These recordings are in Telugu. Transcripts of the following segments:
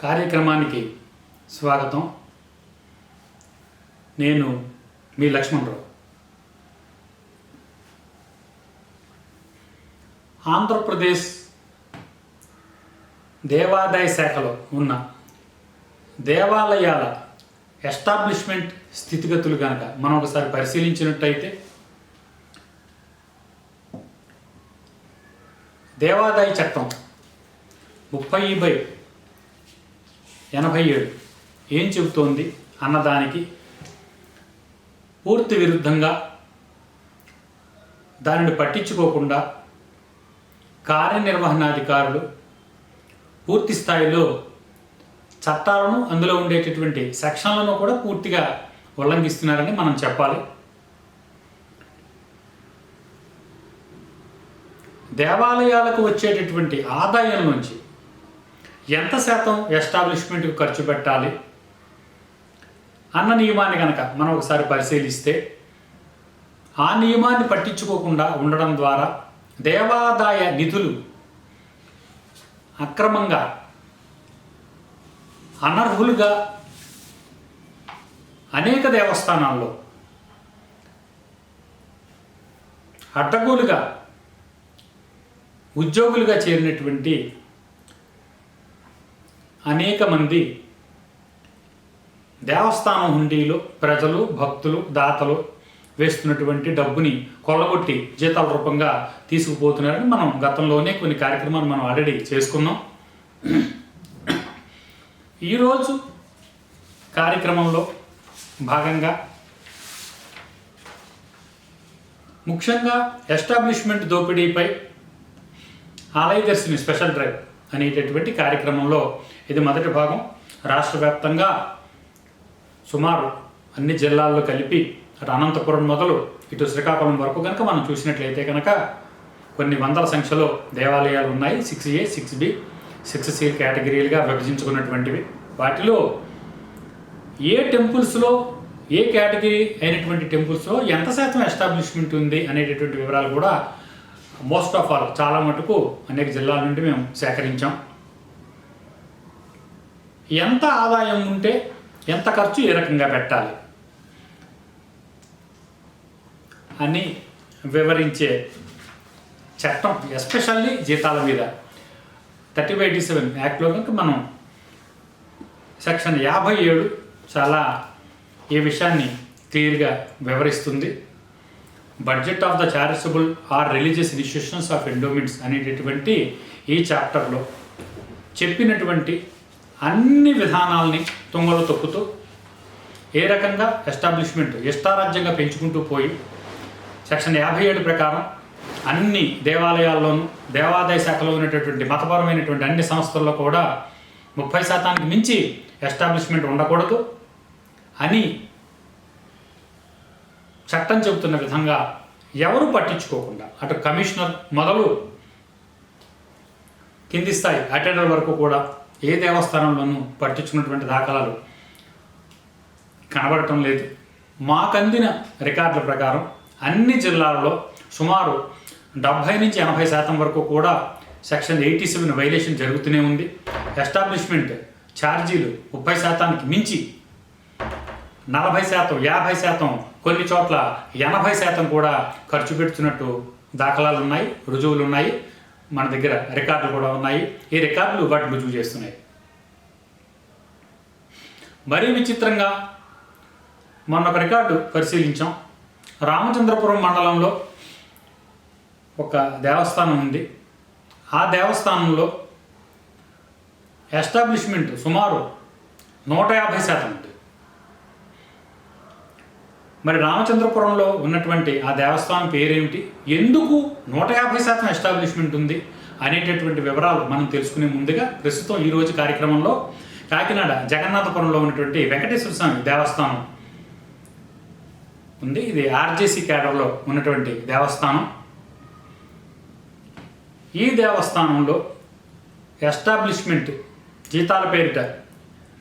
కార్యక్రమానికి స్వాగతం. నేను మీ లక్ష్మణరావు. ఆంధ్రప్రదేశ్ దేవాదాయ శాఖలో ఉన్న దేవాలయాల ఎస్టాబ్లిష్మెంట్ స్థితిగతులు కనుక మనం ఒకసారి పరిశీలించినట్టయితే, దేవాదాయ చట్టం 30/87 ఏం చెబుతోంది అన్నదానికి పూర్తి విరుద్ధంగా, దానిని పట్టించుకోకుండా కార్యనిర్వహణాధికారులు పూర్తి స్థాయిలో చట్టాలను, అందులో ఉండేటటువంటి సెక్షన్లను కూడా పూర్తిగా ఉల్లంఘిస్తున్నారని మనం చెప్పాలి. దేవాలయాలకు వచ్చేటటువంటి ఆదాయం నుంచి ఎంత శాతం ఎస్టాబ్లిష్మెంట్కి ఖర్చు పెట్టాలి అన్న నియమాన్ని కనుక మనం ఒకసారి పరిశీలిస్తే, ఆ నియమాన్ని పట్టించుకోకుండా ఉండడం ద్వారా దేవాదాయ నిధులు అక్రమంగా, అనర్హులుగా అనేక దేవస్థానాల్లో అడ్డగోలుగా ఉద్యోగులుగా చేరినటువంటి అనేక మంది దేవస్థానం హుండీలో ప్రజలు, భక్తులు, దాతలు వేస్తున్నటువంటి డబ్బుని కొల్లగొట్టి జీతాల రూపంగా తీసుకుపోతున్నారని మనం గతంలోనే కొన్ని కార్యక్రమాలు మనం ఆల్రెడీ చేసుకున్నాం. ఈరోజు కార్యక్రమంలో భాగంగా ముఖ్యంగా ఎస్టాబ్లిష్మెంట్ దోపిడీపై ఆలయదర్శిని స్పెషల్ డ్రైవ్ అనేటటువంటి కార్యక్రమంలో ఇది మొదటి భాగం. రాష్ట్ర వ్యాప్తంగా సుమారు అన్ని జిల్లాల్లో కలిపి అనంతపురం మొదలు ఇటు శ్రీకాకుళం వరకు కనుక మనం చూసినట్లయితే కనుక కొన్ని వందల సంఖ్యలో దేవాలయాలు ఉన్నాయి. 6A, 6B, 6C కేటగిరీలుగా విభజించుకున్నటువంటివి. వాటిలో ఏ టెంపుల్స్లో, ఏ కేటగిరీ అయినటువంటి టెంపుల్స్లో ఎంత శాతం ఎస్టాబ్లిష్మెంట్ ఉంది అనేటటువంటి వివరాలు కూడా మోస్ట్ ఆఫ్ ఆల్ చాలా మటుకు అనేక జిల్లాల నుండి మేము సేకరించాం. ఎంత ఆదాయం ఉంటే ఎంత ఖర్చు ఏ రకంగా పెట్టాలి అని వివరించే చట్టం, ఎస్పెషల్లీ జీతాల మీద 30/87 యాక్ట్లో కనుక మనం సెక్షన్ 57 చాలా ఈ విషయాన్ని క్లియర్గా వివరిస్తుంది. Budget of the charitable or religious institutions of endowments అనేటటువంటి ఈ చాప్టర్లో చెప్పినటువంటి అన్ని విధానాలని తుంగలు తొక్కుతూ ఏ రకంగా ఎస్టాబ్లిష్మెంట్ ఇష్టారాజ్యంగా పెంచుకుంటూ పోయి సెక్షన్ 57 ప్రకారం అన్ని దేవాలయాల్లోనూ, దేవాదాయ శాఖలో ఉన్నటువంటి మతపరమైనటువంటి అన్ని సంస్థల్లో కూడా 30% మించి ఎస్టాబ్లిష్మెంట్ ఉండకూడదు అని చట్టం చెబుతున్న విధంగా ఎవరు పట్టించుకోకుండా, అటు కమిషనర్ మొదలు కింది స్థాయి అటెండర్ వరకు కూడా ఏ దేవస్థానంలోనూ పట్టించుకున్నటువంటి దాఖలాలు కనబడటం లేదు. మాకందిన రికార్డుల ప్రకారం అన్ని జిల్లాల్లో సుమారు 70-80% వరకు కూడా సెక్షన్ 87 వైలేషన్ జరుగుతూనే ఉంది. ఎస్టాబ్లిష్మెంట్ ఛార్జీలు 30% మించి 40%, 50%, కొన్ని చోట్ల 80% కూడా ఖర్చు పెడుతున్నట్టు దాఖలాలు ఉన్నాయి, రుజువులు ఉన్నాయి. మన దగ్గర రికార్డులు కూడా ఉన్నాయి. ఈ రికార్డులు వాటిని రుజువు చేస్తున్నాయి. మరీ విచిత్రంగా మొన్న ఒక రికార్డు పరిశీలించాం. రామచంద్రపురం మండలంలో ఒక దేవస్థానం ఉంది. ఆ దేవస్థానంలో ఎస్టాబ్లిష్మెంట్ సుమారు 150% ఉంది. మరి రామచంద్రపురంలో ఉన్నటువంటి ఆ దేవస్థానం పేరేమిటి, ఎందుకు 150% ఎస్టాబ్లిష్మెంట్ ఉంది అనేటటువంటి వివరాలు మనం తెలుసుకునే ముందుగా ప్రస్తుతం ఈరోజు కార్యక్రమంలో కాకినాడ జగన్నాథపురంలో ఉన్నటువంటి వెంకటేశ్వర స్వామి దేవస్థానం ఉంది. ఇది ఆర్జేసీ క్యాడర్లో ఉన్నటువంటి దేవస్థానం. ఈ దేవస్థానంలో ఎస్టాబ్లిష్మెంట్ జీతాల పేరిట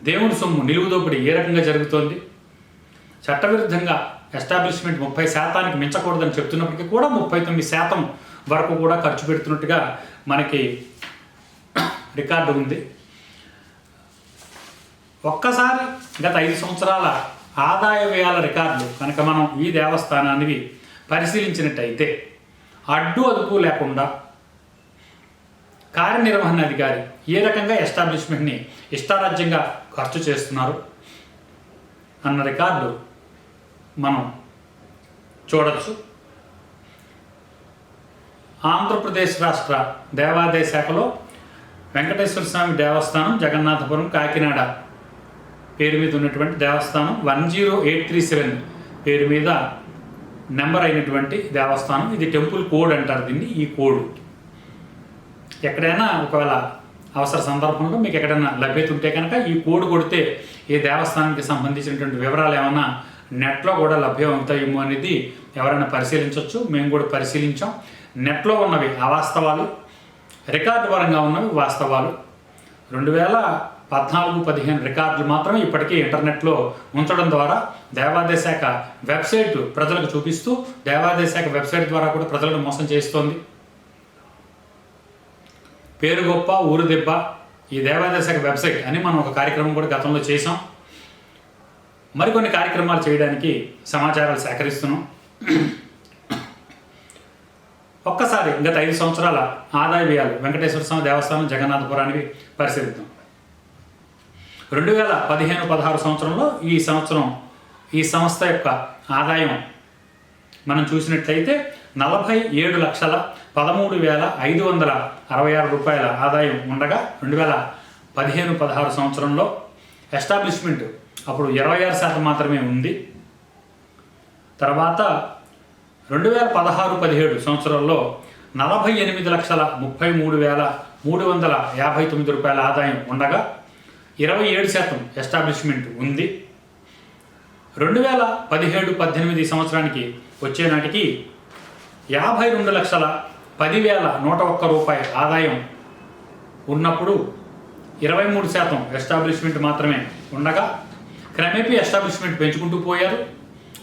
దేవుడి సొమ్ము నిలువుదోపిడి ఏ రకంగా జరుగుతోంది, చట్టవిరుద్ధంగా ఎస్టాబ్లిష్మెంట్ 30% మించకూడదని చెప్తున్నప్పటికీ కూడా 39% వరకు కూడా ఖర్చు పెడుతున్నట్టుగా మనకి రికార్డు ఉంది. ఒక్కసారి గత 5 సంవత్సరాల ఆదాయ వ్యయాల రికార్డులు కనుక మనం ఈ దేవస్థానాన్ని పరిశీలించినట్టయితే అడ్డు అదుపు లేకుండా కార్యనిర్వహణాధికారి ఏ రకంగా ఎస్టాబ్లిష్మెంట్ని ఇష్టారాజ్యంగా ఖర్చు చేస్తున్నారు అన్న రికార్డు మనం చూడొచ్చు. ఆంధ్రప్రదేశ్ రాష్ట్ర దేవాదాయ శాఖలో వెంకటేశ్వర స్వామి దేవస్థానం జగన్నాథపురం కాకినాడ పేరు మీద ఉన్నటువంటి దేవస్థానం 10837 పేరు మీద నెంబర్ అయినటువంటి దేవస్థానం. ఇది టెంపుల్ కోడ్ అంటారు దీన్ని. ఈ కోడ్ ఎక్కడైనా ఒకవేళ అవసర సందర్భంలో మీకు ఎక్కడైనా లభ్యత ఉంటే కనుక ఈ కోడ్ కొడితే ఈ దేవస్థానానికి సంబంధించినటువంటి వివరాలు ఏమైనా నెట్లో కూడా లభ్యం అవుతాయేమో అనేది ఎవరైనా పరిశీలించవచ్చు. మేము కూడా పరిశీలించాం. నెట్లో ఉన్నవి అవాస్తవాలు, రికార్డు పరంగా ఉన్నవి వాస్తవాలు. 2014-15 రికార్డులు మాత్రమే ఇప్పటికీ ఇంటర్నెట్లో ఉంచడం ద్వారా దేవాదాయ శాఖ వెబ్సైట్ ప్రజలకు చూపిస్తూ దేవాదాయ శాఖ వెబ్సైట్ ద్వారా కూడా ప్రజలను మోసం చేస్తోంది. పేరు గొప్ప ఊరు దెబ్బ ఈ దేవాదాయ శాఖ వెబ్సైట్ అని మనం ఒక కార్యక్రమం కూడా గతంలో చేసాం. మరికొన్ని కార్యక్రమాలు చేయడానికి సమాచారాలు సేకరిస్తున్నాం. ఒక్కసారి గత 5 సంవత్సరాల ఆదాయ వ్యయాలు వెంకటేశ్వర స్వామి దేవస్థానం జగన్నాథపురానికి పరిశీలిద్దాం. 2015-16 సంవత్సరంలో ఈ సంస్థ యొక్క ఆదాయం మనం చూసినట్లయితే 47,13,566 రూపాయల ఆదాయం ఉండగా 2015-16 సంవత్సరంలో ఎస్టాబ్లిష్మెంట్ అప్పుడు 26% మాత్రమే ఉంది. తర్వాత 2016-17 సంవత్సరంలో 48,33,359 రూపాయల ఆదాయం ఉండగా 27% ఎస్టాబ్లిష్మెంట్ ఉంది. 2017-18 సంవత్సరానికి వచ్చే నాటికి 52,10,101 రూపాయల ఆదాయం ఉన్నప్పుడు 23% ఎస్టాబ్లిష్మెంట్ మాత్రమే ఉండగా క్రమేపీ ఎస్టాబ్లిష్మెంట్ పెంచుకుంటూ పోయారు.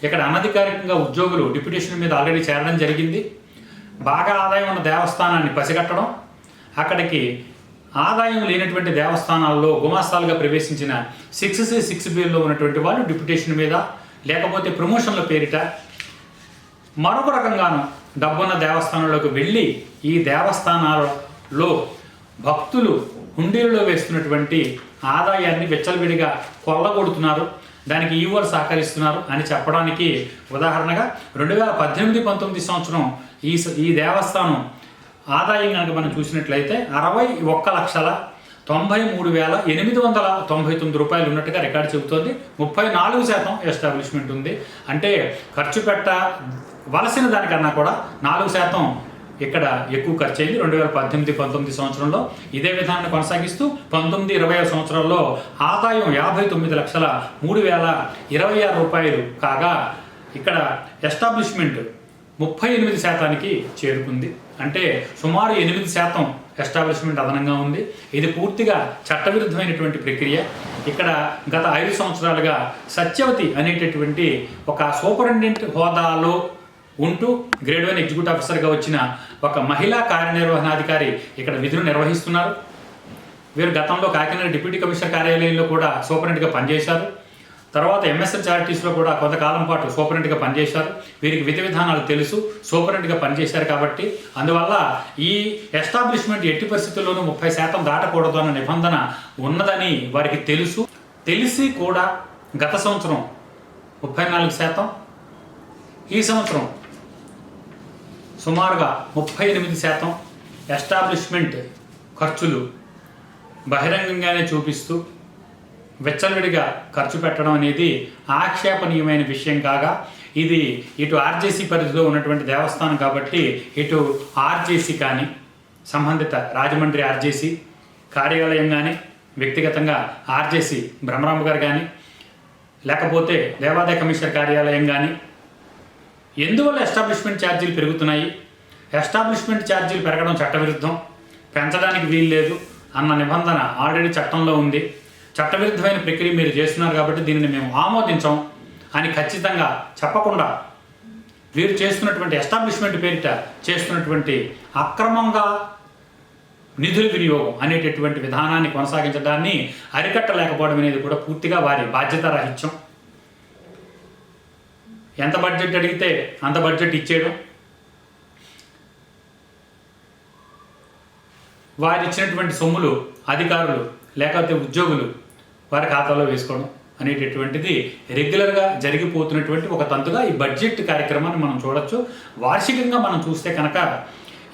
ఇక్కడ అనధికారికంగా ఉద్యోగులు డిప్యూటేషన్ మీద ఆల్రెడీ చేరడం జరిగింది. బాగా ఆదాయం ఉన్న దేవస్థానాన్ని పసిగట్టడం, అక్కడికి ఆదాయం లేనటువంటి దేవస్థానాల్లో గుమాస్తాలుగా ప్రవేశించిన 6C 6Bలో ఉన్నటువంటి వాళ్ళు డిప్యూటేషన్ మీద లేకపోతే ప్రమోషన్ల పేరిట మరొక రకంగాను డబ్బున్న దేవస్థానంలోకి వెళ్ళి ఈ దేవస్థానాలలో భక్తులు హుండీలలో వేస్తున్నటువంటి ఆదాయాన్ని విచ్చలవిడిగా కొల్లగొడుతున్నారు, దానికి ఈవోలు సహకరిస్తున్నారు అని చెప్పడానికి ఉదాహరణగా 2018-19 సంవత్సరం ఈ దేవస్థానం ఆదాయం కనుక మనం చూసినట్లయితే 61,93,899 రూపాయలు ఉన్నట్టుగా రికార్డు చెబుతోంది. 34% ఎస్టాబ్లిష్మెంట్ ఉంది. అంటే ఖర్చు పెట్టవలసిన దానికన్నా కూడా 4% ఇక్కడ ఎక్కువ ఖర్చు అయింది 2018-19 సంవత్సరంలో. ఇదే విధానాన్ని కొనసాగిస్తూ 19-20 సంవత్సరాల్లో ఆదాయం 59,03,026 రూపాయలు కాగా ఇక్కడ ఎస్టాబ్లిష్మెంట్ 38%కి చేరుకుంది. అంటే సుమారు 8% ఎస్టాబ్లిష్మెంట్ అదనంగా ఉంది. ఇది పూర్తిగా చట్టవిరుద్ధమైనటువంటి ప్రక్రియ. ఇక్కడ గత 5 సంవత్సరాలుగా సత్యవతి అనేటటువంటి ఒక సూపరింటెండెంట్ హోదాలో ఉంటూ గ్రేడ్ 1 ఎగ్జిక్యూటివ్ ఆఫీసర్గా వచ్చిన ఒక మహిళా కార్యనిర్వహణాధికారి ఇక్కడ విధులు నిర్వహిస్తున్నారు. వీరు గతంలో కాకినాడ డిప్యూటీ కమిషనర్ కార్యాలయంలో కూడా సూపరింటెండెంట్గా పనిచేశారు. తర్వాత ఎంఎస్ఎన్ చారిటీస్లో కూడా కొంతకాలం పాటు సూపరింటెండెంట్గా పనిచేశారు. వీరికి విధి విధానాలు తెలుసు, సూపరింటెండెంట్గా పనిచేశారు కాబట్టి అందువల్ల ఈ ఎస్టాబ్లిష్మెంట్ ఎట్టి పరిస్థితుల్లోనూ 30% దాటకూడదు అన్న నిబంధన ఉన్నదని వారికి తెలుసు. తెలిసి కూడా గత సంవత్సరం 34%, ఈ సంవత్సరం సుమారుగా 38% ఎస్టాబ్లిష్మెంట్ ఖర్చులు బహిరంగంగానే చూపిస్తూ వెచ్చలవిడిగా ఖర్చు పెట్టడం అనేది ఆక్షేపణీయమైన విషయం కాగా ఇది ఇటు ఆర్జేసీ పరిధిలో ఉన్నటువంటి దేవస్థానం కాబట్టి ఇటు ఆర్జేసీ కానీ సంబంధిత రాజమండ్రి ఆర్జేసీ కార్యాలయం కానీ వ్యక్తిగతంగా ఆర్జేసీ బ్రహ్మరాంబ గారు కానీ లేకపోతే దేవాదాయ కమిషనర్ కార్యాలయం కానీ ఎందువల్ల ఎస్టాబ్లిష్మెంట్ ఛార్జీలు పెరుగుతున్నాయి, ఎస్టాబ్లిష్మెంట్ ఛార్జీలు పెరగడం చట్టవిరుద్ధం, పెంచడానికి వీలు లేదు అన్న నిబంధన ఆల్రెడీ చట్టంలో ఉంది. చట్టవిరుద్ధమైన ప్రక్రియ మీరు చేస్తున్నారు కాబట్టి దీనిని మేము ఆమోదించాం అని ఖచ్చితంగా చెప్పకుండా వీరు చేస్తున్నటువంటి ఎస్టాబ్లిష్మెంట్ పేరిట చేస్తున్నటువంటి అక్రమంగా నిధుల వినియోగం అనేటటువంటి విధానాన్ని కొనసాగించడాన్ని అరికట్టలేకపోవడం అనేది కూడా పూర్తిగా వారి బాధ్యత రాహిత్యం. ఎంత బడ్జెట్ అడిగితే అంత బడ్జెట్ ఇచ్చేయడం, వారు ఇచ్చినటువంటి సొమ్ములు అధికారులు లేకపోతే ఉద్యోగులు వారి ఖాతాలో వేసుకోవడం అనేటటువంటిది రెగ్యులర్గా జరిగిపోతున్నటువంటి ఒక తంతుగా ఈ బడ్జెట్ కార్యక్రమాన్ని మనం చూడొచ్చు. వార్షికంగా మనం చూస్తే కనుక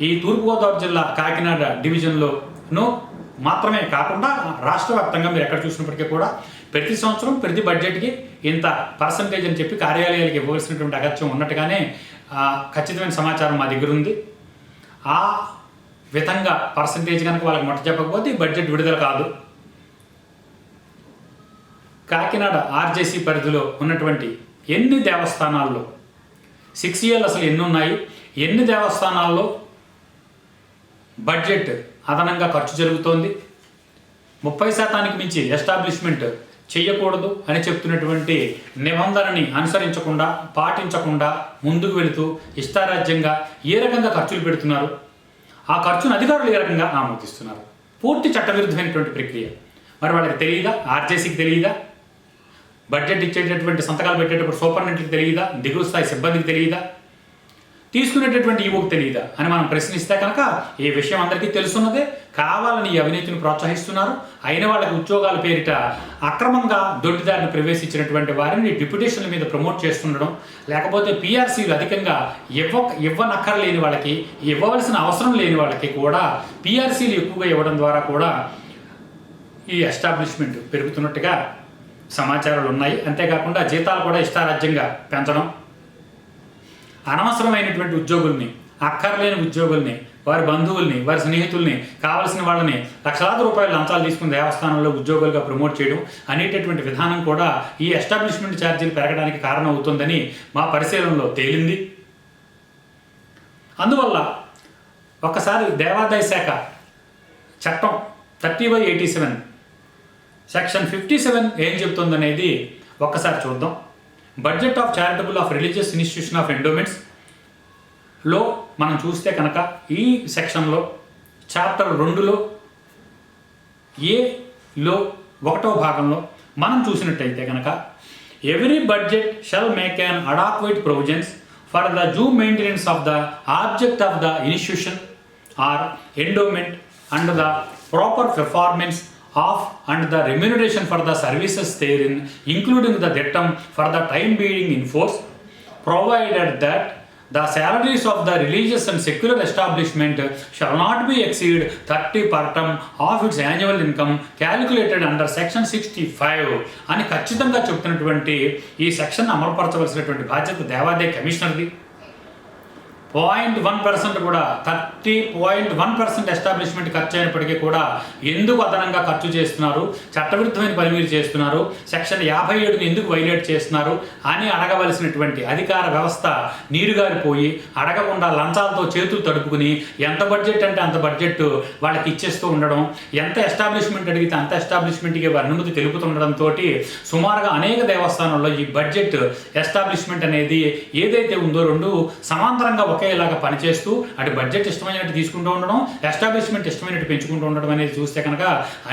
ఈ తూర్పుగోదావరి జిల్లా కాకినాడ డివిజన్లోనూ మాత్రమే కాకుండా రాష్ట్ర వ్యాప్తంగా మీరు ఎక్కడ చూసినప్పటికీ కూడా ప్రతి సంవత్సరం ప్రతి బడ్జెట్కి ఇంత పర్సంటేజ్ అని చెప్పి కార్యాలయాలకు ఇవ్వవలసినటువంటి అగత్యం ఉన్నట్టుగానే ఖచ్చితమైన సమాచారం మా దగ్గర ఉంది. ఆ విధంగా పర్సంటేజ్ కనుక వాళ్ళకి మొట్ట చెప్పకపోతే ఈ బడ్జెట్ విడుదల కాదు. కాకినాడ ఆర్జేసీ పరిధిలో ఉన్నటువంటి ఎన్ని దేవస్థానాల్లో 6 అసలు ఎన్ని ఉన్నాయి, ఎన్ని దేవస్థానాల్లో బడ్జెట్ అదనంగా ఖర్చు జరుగుతోంది, 30% మించి ఎస్టాబ్లిష్మెంట్ చేయకూడదు అని చెప్తున్నటువంటి నిబంధనని అనుసరించకుండా పాటించకుండా ముందుకు వెళుతూ ఇష్టారాజ్యంగా ఏ రకంగా ఖర్చులు పెడుతున్నారు, ఆ ఖర్చును అధికారులు ఏ రకంగా ఆమోదిస్తున్నారు. పూర్తి చట్టవిరుద్ధమైనటువంటి ప్రక్రియ. మరి వాళ్ళకి తెలియదా? ఆర్జేసీకి తెలియదా? బడ్జెట్ ఇచ్చేటటువంటి సంతకాలు పెట్టేటప్పుడు సూపరింటెండెంట్కి తెలియదా? దిగువ స్థాయి సిబ్బందికి తెలియదా? తీసుకునేటటువంటి ఈవోకి తెలియదా అని మనం ప్రశ్నిస్తే కనుక ఈ విషయం అందరికీ తెలుసున్నదే. కావాలని ఈ అవినీతిని ప్రోత్సహిస్తున్నారు. అయిన వాళ్ళకి ఉద్యోగాల పేరిట అక్రమంగా దొడ్డిదారిని ప్రవేశించినటువంటి వారిని డిప్యుటేషన్ల మీద ప్రమోట్ చేస్తుండడం, లేకపోతే పీఆర్సీలు అధికంగా ఇవ్వనక్కర్లేని వాళ్ళకి, ఇవ్వవలసిన అవసరం లేని వాళ్ళకి కూడా పీఆర్సీలు ఎక్కువగా ఇవ్వడం ద్వారా కూడా ఈ ఎస్టాబ్లిష్మెంట్ పెరుగుతున్నట్టుగా సమాచారాలు ఉన్నాయి. అంతేకాకుండా జీతాలు కూడా ఇష్టారాజ్యంగా పెంచడం, అనవసరమైనటువంటి ఉద్యోగుల్ని, అక్కర్లేని ఉద్యోగుల్ని, వారి బంధువుల్ని, వారి స్నేహితుల్ని, కావలసిన వాళ్ళని లక్షలాది రూపాయలు లంచాలు తీసుకుని దేవస్థానంలో ఉద్యోగులుగా ప్రమోట్ చేయడం అనేటటువంటి విధానం కూడా ఈ ఎస్టాబ్లిష్మెంట్ ఛార్జీలు పెరగడానికి కారణం అవుతుందని మా పరిశీలనలో తేలింది. అందువల్ల ఒకసారి దేవాదాయ శాఖ చట్టం 30/87 సెక్షన్ 57 ఏం చెప్తుందనేది ఒక్కసారి చూద్దాం. Budget of charitable of religious institution of ఎండోమెంట్స్లో మనం చూస్తే కనుక ఈ సెక్షన్లో చాప్టర్ 2లో ఏలో 1వ భాగంలో మనం చూసినట్టయితే కనుక every budget shall make an adequate provisions for the due maintenance of the object of the institution or endowment and the proper performance of and the remuneration for the services therein, including the debtum for the time being in force, provided that the salaries of the religious and secular establishment shall not be exceed 30% of its annual income calculated under section 65 అని ఖచ్చితంగా చెప్తున్నటువంటి ఈ సెక్షన్ అమలుపరచవలసినటువంటి బాధ్యత దేవాదాయ కమిషనర్ది. 0.1% కూడా 30.1% ఎస్టాబ్లిష్మెంట్ ఖర్చు అయినప్పటికీ కూడా ఎందుకు అదనంగా ఖర్చు చేస్తున్నారు, చట్టవిరుద్ధమైన పని మీరు చేస్తున్నారు, సెక్షన్ 57ని ఎందుకు వైలేట్ చేస్తున్నారు అని అడగవలసినటువంటి అధికార వ్యవస్థ నీరుగారిపోయి అడగకుండా లంచాలతో చేతులు తడుపుకుని ఎంత బడ్జెట్ అంటే అంత బడ్జెట్ వాళ్ళకి ఇచ్చేస్తూ ఉండడం, ఎంత ఎస్టాబ్లిష్మెంట్ అడిగితే అంత ఎస్టాబ్లిష్మెంట్కి వారి అనుమతి తెలుపుతుండడంతో సుమారుగా అనేక దేవస్థానాల్లో ఈ బడ్జెట్ ఎస్టాబ్లిష్మెంట్ అనేది ఏదైతే ఉందో రెండు సమాంతరంగా ఒకేలాగా పనిచేస్తూ అటు బడ్జెట్ ఇష్టమైనట్టు తీసుకుంటూ ఉండడం, ఎస్టాబ్లిష్మెంట్ ఇష్టమైనట్టు పెంచుకుంటూ ఉండడం అనేది చూస్తే కనుక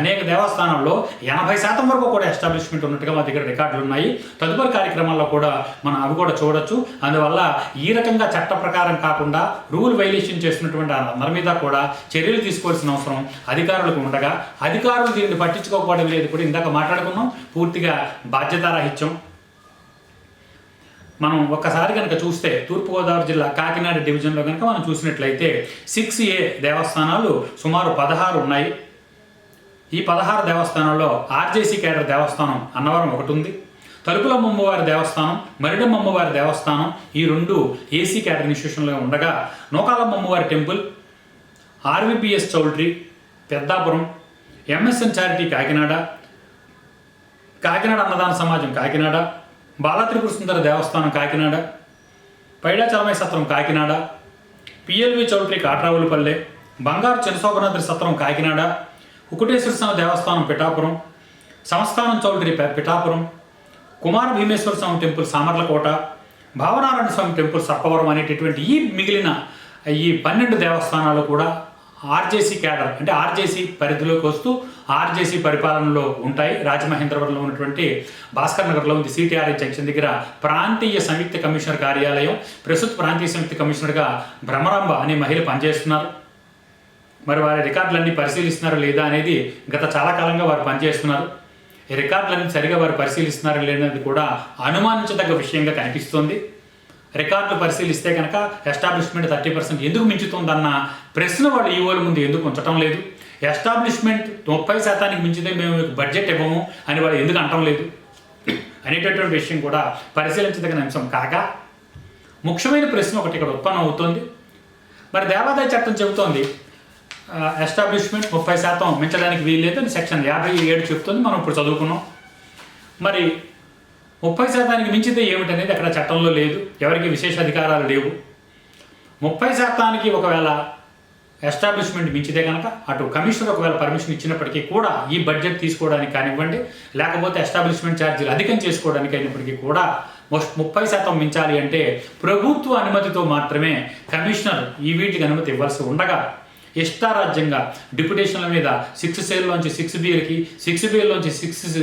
అనేక దేవస్థానాల్లో 80% వరకు కూడా ఎస్టాబ్లిష్మెంట్ ఉన్నట్టుగా మా దగ్గర రికార్డులు ఉన్నాయి. తదుపరి కార్యక్రమాల్లో కూడా మనం అవి కూడా చూడొచ్చు. అందువల్ల ఈ రకంగా చట్ట ప్రకారం కాకుండా రూల్ వైలేషన్ చేస్తున్నటువంటి అందరి మీద కూడా చర్యలు తీసుకోవాల్సిన అవసరం అధికారులకు ఉండగా అధికారులు దీన్ని పట్టించుకోకపోవడం లేదు కూడా ఇందాక మాట్లాడుకున్నాం. పూర్తిగా బాధ్యతారాహిత్యం. మనం ఒక్కసారి కనుక చూస్తే తూర్పుగోదావరి జిల్లా కాకినాడ డివిజన్లో కనుక మనం చూసినట్లయితే 6A దేవస్థానాలు సుమారు 16 ఉన్నాయి. ఈ 16 దేవస్థానాల్లో ఆర్జేసీ కేడర్ దేవస్థానం అన్నవరం ఒకటి ఉంది, తలుపులమ్మ అమ్మవారి దేవస్థానం, మరిడమ్మ అమ్మవారి దేవస్థానం ఈ రెండు ఏసీ కేడర్ ఇన్స్టిట్యూషన్లో ఉండగా నూకాలమ్మ అమ్మవారి temple, RVPS choultry Peddapuram, MSN charity Kakinada, Kakinada Annadana Samajam Kakinada, Bala Tripura సుందర దేవస్థానం కాకినాడ, పైడా చలమై సత్రం కాకినాడ, పిఎల్వి చౌల్ట్రీ కాట్రావులపల్లె, బంగారు చినశోభనాద్రి సత్రం కాకినాడ, కుకుటేశ్వర స్వామి దేవస్థానం పిఠాపురం, సంస్థానం చౌల్ట్రీ పిఠాపురం, కుమార భీమేశ్వర స్వామి టెంపుల్ సామర్లకోట, భావనారాయణ స్వామి టెంపుల్ సర్పవరం అనేటటువంటి ఈ మిగిలిన ఈ 12 దేవస్థానాలు కూడా ఆర్జేసీ క్యాడర్ అంటే ఆర్జేసీ పరిధిలోకి వస్తూ ఆర్జేసీ పరిపాలనలో ఉంటాయి. రాజమహేంద్రవరంలో ఉన్నటువంటి భాస్కర్ నగర్లో ఉంది సిటీఆర్ఐ జంక్షన్ దగ్గర ప్రాంతీయ సంయుక్త కమిషనర్ కార్యాలయం. ప్రస్తుత ప్రాంతీయ సంయుక్త కమిషనర్గా భ్రమరాంబ అనే మహిళ పనిచేస్తున్నారు. మరి వారి రికార్డులన్నీ పరిశీలిస్తున్నారా లేదా అనేది గత చాలా కాలంగా వారు పనిచేస్తున్నారు. ఈ రికార్డులన్నీ సరిగా వారు పరిశీలిస్తున్నారా లేదనేది కూడా అనుమానించదగ్గ విషయంగా కనిపిస్తోంది. రికార్డులు పరిశీలిస్తే కనుక ఎస్టాబ్లిష్మెంట్ 30% ఎందుకు మించుతుందన్న ప్రశ్న వాళ్ళు ఈవోల ముందు ఎందుకు ఉంచడం లేదు? ఎస్టాబ్లిష్మెంట్ 30% మించితే మేము బడ్జెట్ ఇవ్వము అని వాళ్ళు ఎందుకు అనటం లేదు అనేటటువంటి విషయం కూడా పరిశీలించదగిన అంశం కాగా, ముఖ్యమైన ప్రశ్న ఒకటి ఇక్కడ ఉత్పన్నం అవుతుంది. మరి దేవాదాయ చట్టం చెబుతోంది ఎస్టాబ్లిష్మెంట్ 30% మించడానికి వీల్లేదు అని సెక్షన్ 57 చెప్తుంది. మనం ఇప్పుడు చదువుకున్నాం. మరి 30% మించితే ఏమిటనేది అక్కడ చట్టంలో లేదు. ఎవరికి విశేష అధికారాలు లేవు. 30% ఒకవేళ ఎస్టాబ్లిష్మెంట్ మించితే కనుక అటు కమిషనర్ ఒకవేళ పర్మిషన్ ఇచ్చినప్పటికీ కూడా ఈ బడ్జెట్ తీసుకోవడానికి కానివ్వండి, లేకపోతే ఎస్టాబ్లిష్మెంట్ ఛార్జీలు అధికం చేసుకోవడానికి అయినప్పటికీ కూడా 30% మించాలి అంటే ప్రభుత్వ అనుమతితో మాత్రమే కమిషనర్ ఈ వీటికి అనుమతి ఇవ్వాల్సి ఉండగా, ఇష్టారాజ్యంగా డిప్యుటేషన్ల మీద 6Cలోంచి 6Bలకి 6Bలోంచి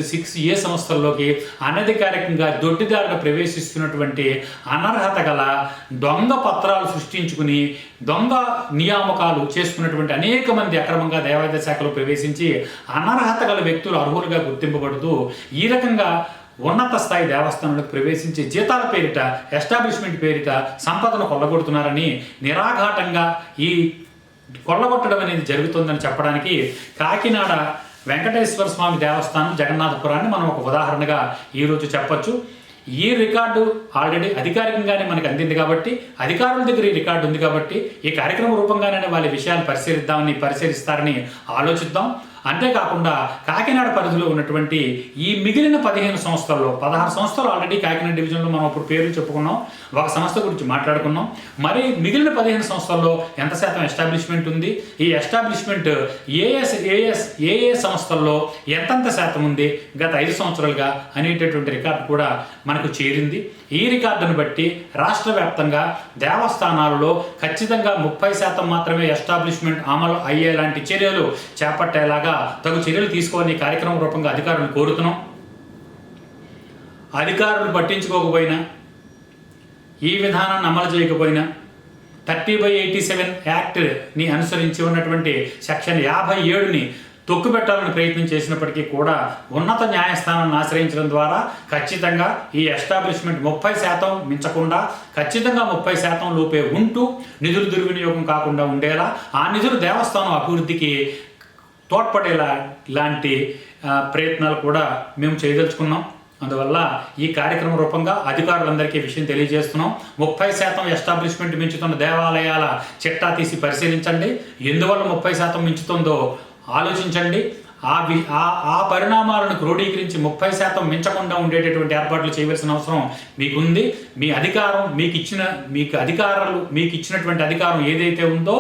6A సంస్థల్లోకి అనధికారికంగా దొడ్డిదారులు ప్రవేశిస్తున్నటువంటి అనర్హత గల దొంగ పత్రాలు సృష్టించుకుని దొంగ నియామకాలు చేసుకున్నటువంటి అనేక మంది అక్రమంగా దేవాదాయ శాఖలో ప్రవేశించి అనర్హత గల వ్యక్తులు అర్హులుగా గుర్తింపబడుతూ ఈ రకంగా ఉన్నత స్థాయి దేవస్థానాలకు ప్రవేశించి జీతాల పేరిట ఎస్టాబ్లిష్మెంట్ పేరిట సంపదను కొల్లగొడుతున్నారని నిరాఘాటంగా ఈ కొల్లగొట్టడం అనేది జరుగుతుందని చెప్పడానికి కాకినాడ వెంకటేశ్వర స్వామి దేవస్థానం జగన్నాథపురాన్ని మనం ఒక ఉదాహరణగా ఈరోజు చెప్పొచ్చు. ఈ రికార్డు ఆల్రెడీ అధికారికంగానే మనకు అందింది కాబట్టి, అధికారుల దగ్గర ఈ రికార్డు ఉంది కాబట్టి ఈ కార్యక్రమం రూపంగానే వాళ్ళ విషయాలు పరిశీలిస్తారని ఆలోచిద్దాం. అంతేకాకుండా కాకినాడ పరిధిలో ఉన్నటువంటి ఈ మిగిలిన 15 సంస్థల్లో 16 సంస్థలు ఆల్రెడీ కాకినాడ డివిజన్లో మనం ఇప్పుడు పేర్లు చెప్పుకున్నాం, ఒక సంస్థ గురించి మాట్లాడుకున్నాం. మరి మిగిలిన 15 సంస్థల్లో ఎంత శాతం ఎస్టాబ్లిష్మెంట్ ఉంది, ఈ ఎస్టాబ్లిష్మెంట్ ఏ సంస్థల్లో ఎంతంత శాతం ఉంది గత 5 సంవత్సరాలుగా అనేటటువంటి రికార్డు కూడా మనకు చేరింది. ఈ రికార్డును బట్టి రాష్ట్ర వ్యాప్తంగా దేవస్థానాలలో ఖచ్చితంగా 30% మాత్రమే ఎస్టాబ్లిష్మెంట్ అమలు అయ్యేలాంటి చర్యలు చేపట్టేలాగా తగు చర్యలు తీసుకోవాలని కార్యక్రమం రూపంగా అధికారులను కోరుతున్నాం. అధికారులు పట్టించుకోకపోయినా, ఈ విధానాన్ని అమలు చేయకపోయినా 30/87 యాక్ట్ని అనుసరించి ఉన్నటువంటి సెక్షన్ 57ని తొక్కుపెట్టాలని ప్రయత్నం చేసినప్పటికీ కూడా ఉన్నత న్యాయస్థానాన్ని ఆశ్రయించడం ద్వారా ఖచ్చితంగా ఈ ఎస్టాబ్లిష్మెంట్ 30% మించకుండా ఖచ్చితంగా 30% లోపే ఉంటూ నిధులు దుర్వినియోగం కాకుండా ఉండేలా, ఆ నిధులు దేవస్థానం అభివృద్ధికి తోడ్పడేలా ఇలాంటి ప్రయత్నాలు కూడా మేము చేయదలుచుకున్నాం. అందువల్ల ఈ కార్యక్రమం రూపంగా అధికారులందరికీ విషయం తెలియజేస్తున్నాం. 30% ఎస్టాబ్లిష్మెంట్ మించుతున్న దేవాలయాల చిట్టా తీసి పరిశీలించండి. ఎందువల్ల 30% మించుతుందో ఆలోచించండి. ఆ పరిణామాలను క్రోడీకరించి 30% మించకుండా ఉండేటటువంటి ఏర్పాట్లు చేయవలసిన అవసరం మీకుంది. మీ అధికారం మీకు ఇచ్చినటువంటి అధికారం ఏదైతే ఉందో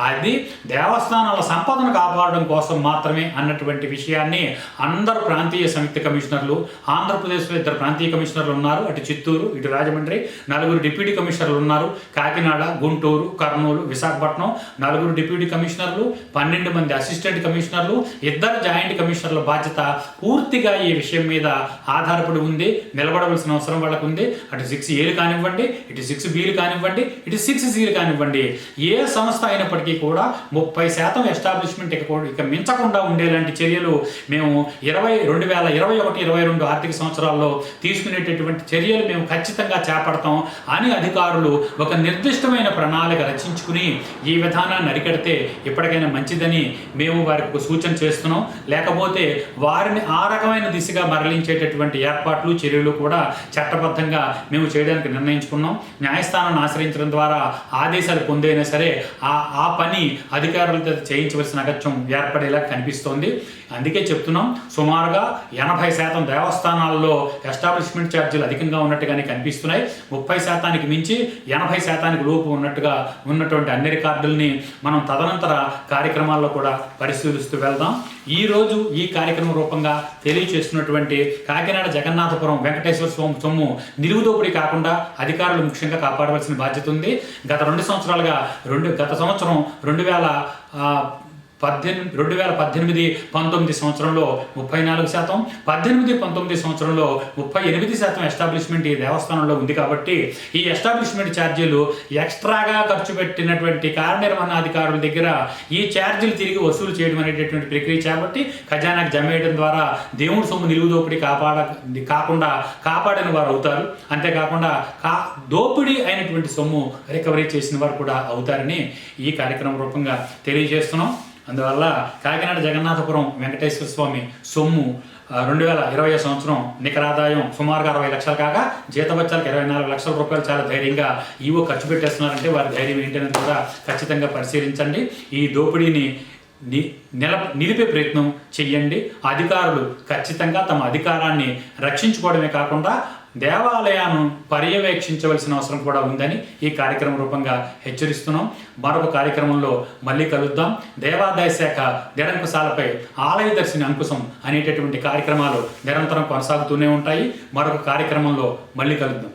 అది దేవస్థానాల సంపదను కాపాడడం కోసం మాత్రమే అన్నటువంటి విషయాన్ని అందరు ప్రాంతీయ సంయుక్త కమిషనర్లు, ఆంధ్రప్రదేశ్లో 2 ప్రాంతీయ కమిషనర్లు ఉన్నారు, అటు చిత్తూరు ఇటు రాజమండ్రి, 4 డిప్యూటీ కమిషనర్లు ఉన్నారు, కాకినాడ, గుంటూరు, కర్నూలు, విశాఖపట్నం 4 డిప్యూటీ కమిషనర్లు, 12 మంది అసిస్టెంట్ కమిషనర్లు, 2 జాయింట్ కమిషనర్ల బాధ్యత పూర్తిగా ఈ విషయం మీద ఆధారపడి ఉంది. నిలబడవలసిన అవసరం వాళ్ళకు ఉంది. అటు 6Aలు కానివ్వండి, ఇటు 6Bలు కానివ్వండి, ఇటు 6Cలు కానివ్వండి, ఏ సంస్థ అయినప్పటికీ కూడా 30% ఎస్టాబ్లిష్మెంట్ ఇక మించకుండా ఉండేలాంటి చర్యలు మేము 2021-22 ఆర్థిక సంవత్సరాల్లో తీసుకునేటటువంటి చర్యలు మేము ఖచ్చితంగా చేపడతాం అని అధికారులు ఒక నిర్దిష్టమైన ప్రణాళిక రచించుకుని ఈ విధానాన్ని అరికడితే ఇప్పటికైనా మంచిదని మేము వారికి ఒక సూచన చేస్తున్నాం. లేకపోతే వారిని ఆ రకమైన దిశగా మరలించేటటువంటి ఏర్పాట్లు చర్యలు కూడా చట్టబద్ధంగా మేము చేయడానికి నిర్ణయించుకున్నాం. న్యాయస్థానాన్ని ఆశ్రయించడం ద్వారా ఆదేశాలు పొందైనా సరే ఆ పని అధికారులతో చేయించవలసిన అగత్యం ఏర్పడేలా కనిపిస్తోంది. అందుకే చెప్తున్నాం, సుమారుగా 80% దేవస్థానాల్లో ఎస్టాబ్లిష్మెంట్ ఛార్జీలు అధికంగా ఉన్నట్టుగానే కనిపిస్తున్నాయి. 30% మించి 80% లోపు ఉన్నటువంటి అన్ని రికార్డుల్ని మనం తదనంతర కార్యక్రమాల్లో కూడా పరిశీలిస్తూ వెళ్దాం. ఈరోజు ఈరోజు ఈ కార్యక్రమం రూపంగా తెలియచేస్తున్నటువంటి కాకినాడ జగన్నాథపురం వెంకటేశ్వర స్వామి సొమ్ము నిలువుదోపిడీ కాకుండా అధికారులు ముఖ్యంగా కాపాడవలసిన బాధ్యత ఉంది. గత 2 సంవత్సరాలుగా గత సంవత్సరం 2018-19 సంవత్సరంలో 34%, 18-19 సంవత్సరంలో 38% ఎస్టాబ్లిష్మెంట్ ఈ దేవస్థానంలో ఉంది. కాబట్టి ఈ ఎస్టాబ్లిష్మెంట్ ఛార్జీలు ఎక్స్ట్రాగా ఖర్చు పెట్టినటువంటి కార్యనిర్వహణాధికారుల దగ్గర ఈ ఛార్జీలు తిరిగి వసూలు చేయడం అనేటటువంటి ప్రక్రియ చేపట్టి ఖజానాకు జమ వేయడం ద్వారా దేవుడి సొమ్ము నిలువుదోపిడీ కాకుండా కాపాడిన వారు అవుతారు. అంతేకాకుండా దోపిడీ అయినటువంటి సొమ్ము రికవరీ చేసిన వారు కూడా అవుతారని ఈ కార్యక్రమం రూపంగా తెలియజేస్తున్నాం. అందువల్ల కాకినాడ జగన్నాథపురం వెంకటేశ్వర స్వామి సొమ్ము 2020 సంవత్సరం నికర ఆదాయం సుమారుగా 60 లక్షలు కాగా జీతబత్యాలకు 24 లక్షల రూపాయలు చాలా ధైర్యంగా ఈవో ఖర్చు పెట్టేస్తున్నారంటే వారి ధైర్యం ఏంటనేది కూడా ఖచ్చితంగా పరిశీలించండి. ఈ దోపిడీని నిలిపే ప్రయత్నం చెయ్యండి. అధికారులు ఖచ్చితంగా తమ అధికారాన్ని రక్షించుకోవడమే కాకుండా దేవాలయాన్ని పర్యవేక్షించవలసిన అవసరం కూడా ఉందని ఈ కార్యక్రమం రూపంగా హెచ్చరిస్తున్నాం. మరొక కార్యక్రమంలో మళ్ళీ కలుద్దాం. దేవాదాయ శాఖ నిరంకుశాలపై ఆలయ దర్శిని అంకుశం అనేటటువంటి కార్యక్రమాలు నిరంతరం కొనసాగుతూనే ఉంటాయి. మరొక కార్యక్రమంలో మళ్ళీ కలుద్దాం.